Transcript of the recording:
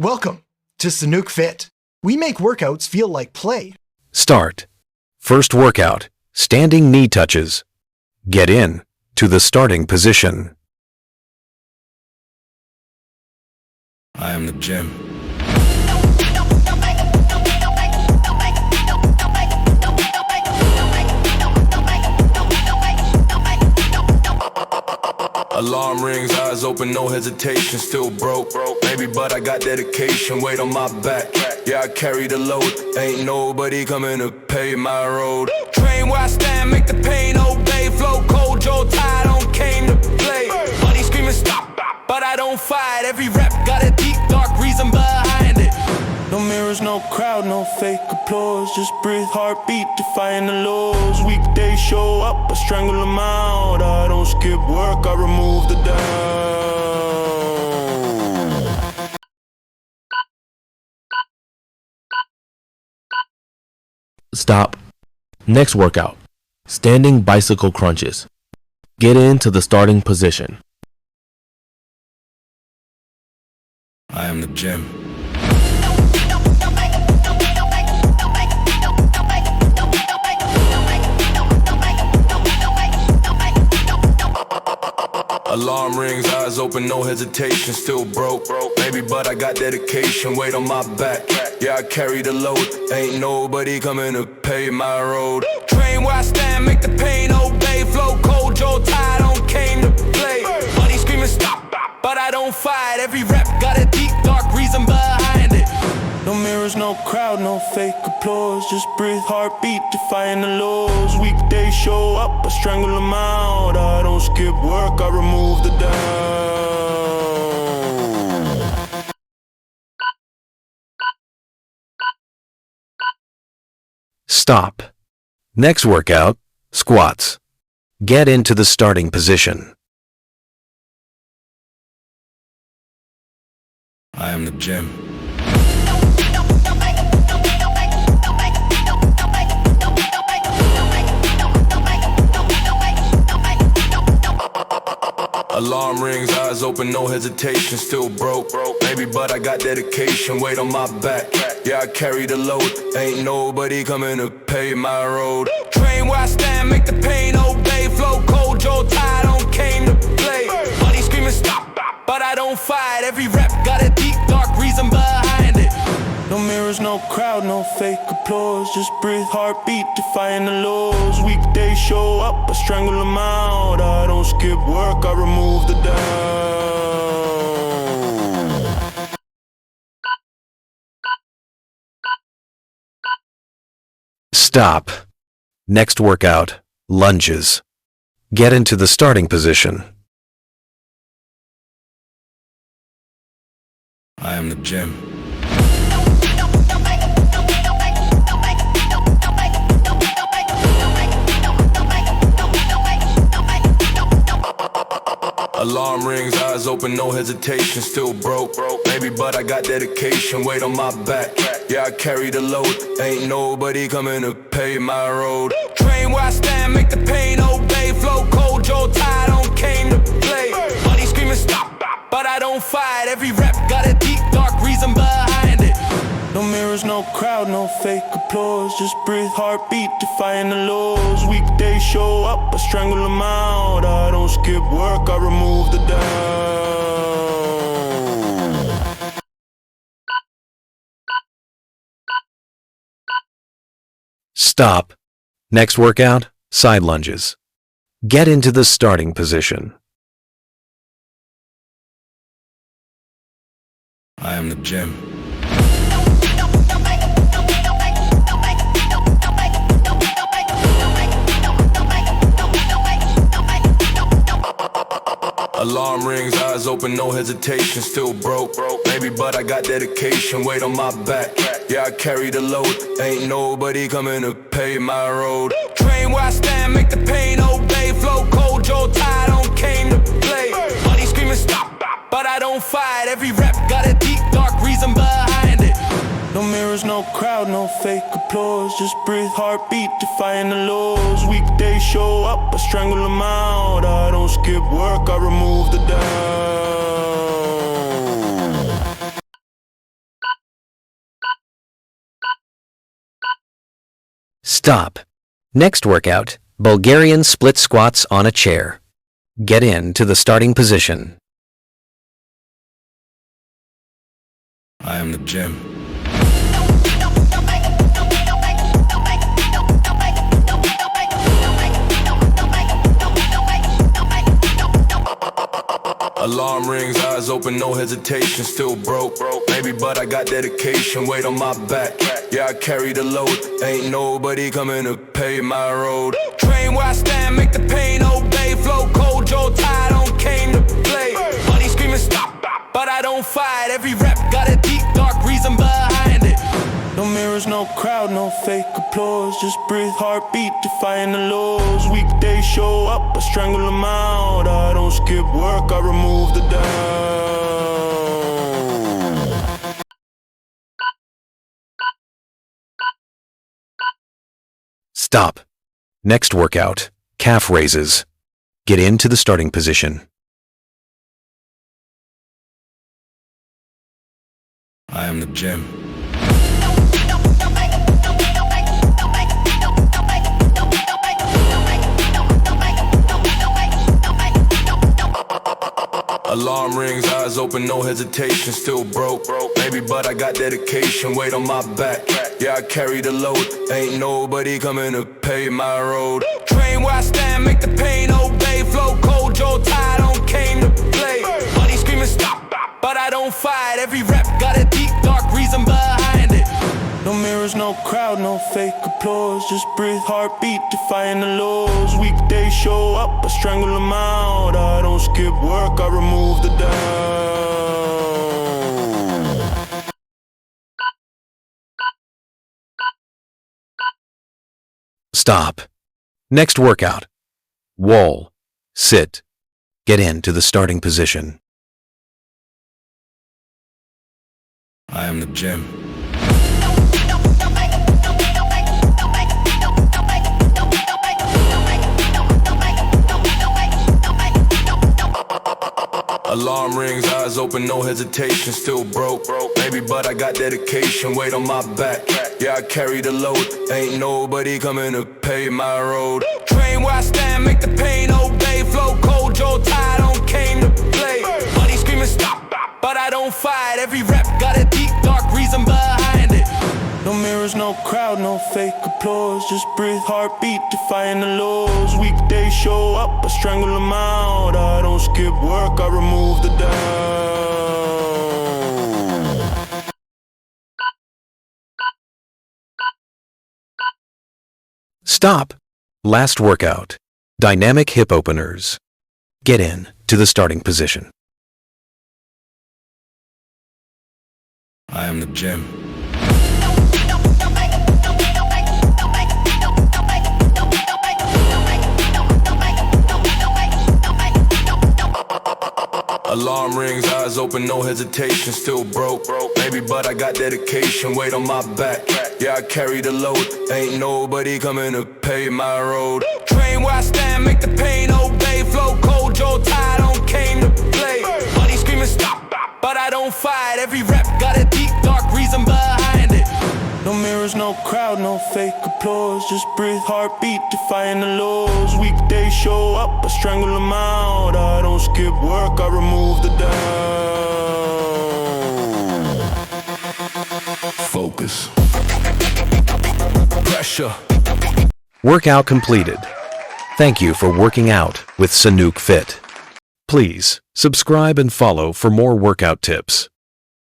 Welcome to Sanook Fit. We make workouts feel like play. Start. First workout, standing knee touches. Get in to the starting position. I am the gym. Alarm rings, eyes open, no hesitation, still broke. Maybe, but I got dedication, weight on my back. Yeah, I carry the load, ain't nobody coming to pay my road. Train where I stand, make the pain obey. Flow cold, Joe tired, on came to play. Money screaming stop, but I don't fight. Every rep got a deep, dark reason behind it. No mirrors, no crowd, no fake applause. Just breathe, heartbeat, defying the laws. Weekdays show up, I strangle them out. I don't skip work, I remove the doubt. Stop. Next workout, standing bicycle crunches. Get into the starting position. I am the gym. Alarm rings, eyes open, no hesitation, still broke. Maybe, but I got dedication, weight on my back. Yeah, I carry the load, ain't nobody coming to pay my road. Train where I stand, make the pain obey. Flow cold, Joe tired, on came to play. Money screaming stop, but I don't fight. Every rep got a deep, dark reason behind it. No mirrors, no crowd, no fake applause. Just breathe, heartbeat, defying the laws. Weekdays show up, I strangle them out. I don't skip work, I remove the doubt. Stop. Next workout, squats. Get into the starting position. I am the gym. Alarm rings, eyes open, no hesitation, still broke. Maybe, but I got dedication, weight on my back. Yeah, I carry the load, ain't nobody coming to pay my road. Train where I stand, make the pain obey. Flow cold, Joe tired, on came to play. Money screaming stop, but I don't fight. Every rep got a deep, dark reason behind it. No mirrors, no crowd, no fake applause. Just breathe, heartbeat, defying the laws. Weekdays show up, I strangle them out. I don't skip work, I remove the doubt. Stop. Next workout, lunges. Get into the starting position. I am the gym. Alarm rings, eyes open, no hesitation, still broke. Maybe, but I got dedication, weight on my back. Yeah, I carry the load, ain't nobody coming to pay my road. Train where I stand, make the pain obey. Flow cold, Joe tired, on came to play. Money screaming stop, but I don't fight. Every rep got a deep, dark reason behind it. No mirrors, no crowd, no fake applause. Just breathe, heartbeat, defying the laws. Weekdays show up, I strangle them out. I don't skip work, I remove the doubt. Stop. Next workout, side lunges. Get into the starting position. I am the gym. Alarm rings, eyes open, no hesitation, still broke. Maybe, but I got dedication, weight on my back. Yeah, I carry the load, ain't nobody coming to pay my road. Train where I stand, make the pain obey. Flow cold, Joe tired, on came to play. Money screaming stop, but I don't fight. Every rep got a deep, dark reason behind it. No mirrors, no crowd, no fake applause. Just breathe, heartbeat, defying the laws. Weekdays show up, I strangle them out. I don't skip work, I remove the doubt. Stop. Next workout, Bulgarian split squats on a chair. Get into the starting position. I am the gym. Alarm rings, eyes open, no hesitation, still broke. Maybe, but I got dedication, weight on my back. Yeah, I carry the load, ain't nobody coming to pay my road. Train where I stand, make the pain obey. Flow cold, Joe Tide on came to play. Money screaming stop, but I don't fight. Every rep got a deep, dark reason behind it. No mirrors, no crowd, no fake applause. Just breathe, heartbeat, defying the laws. Weekdays show up, I strangle them out. I don't skip work, I remove the doubt. Stop. Next workout, calf raises. Get into the starting position. I am the gym. Alarm rings, eyes open, no hesitation, still broke. Maybe, but I got dedication, weight on my back. Yeah, I carry the load, ain't nobody coming to pay my road. Train where I stand, make the pain obey. Flow cold, Joe Tide on came to play. Money screaming stop, but I don't fight. Every rep got a deep, dark reason behind it. No mirrors, no crowd, no fake applause. Just breathe, heartbeat, defying the laws. Weekdays show up, I strangle them out. I don't skip work, I remove the doubt. Stop. Next workout, wall, sit. Get into the starting position. I am the gym. Alarm rings, eyes open, no hesitation, still broke. Maybe, but I got dedication, weight on my back. Yeah, I carry the load, ain't nobody coming to pay my road. Train where I stand, make the pain obey. Flow cold, Joe Tide on came to play. Money screaming stop, but I don't fight. Every rep got a deep, dark reason behind it. No mirrors, no crowd, no fake applause. Just breathe, heartbeat, defying the laws. Weekdays show up, I strangle them out. I don't skip work, I remove the doubt. Stop. Last workout, dynamic hip openers. Get in to the starting position. I am the gym. Alarm rings, eyes open, no hesitation, still broke. Maybe, but I got dedication, weight on my back. Yeah, I carry the load, ain't nobody coming to pay my road. Train where I stand, make the pain obey. Flow cold, Joe Tide on came to play. Money screaming stop, but I don't fight. Every rep got a deep, dark reason behind it. No mirrors, no crowd, no fake applause. Just breathe, heartbeat, defying the laws. Weekdays show up, I strangle them out. I don't skip work, I remove the doubt. Focus. Pressure. Workout completed. Thank you for working out with Sanook Fit. Please subscribe and follow for more workout tips.